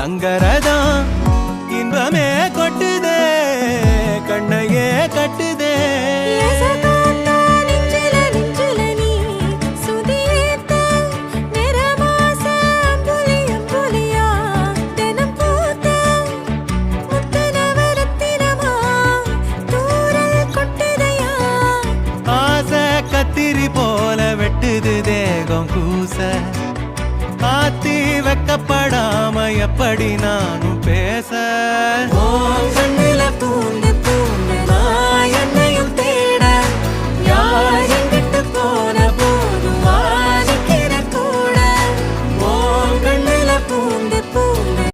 தங்கரதான் இன்பமே கொட்டுதே கண்ணையே கட்டுதே கத்திரி போல வெட்டுது தேகம் கூச ஆத்தி வெக்கப்படாம எப்படி நானும் பேச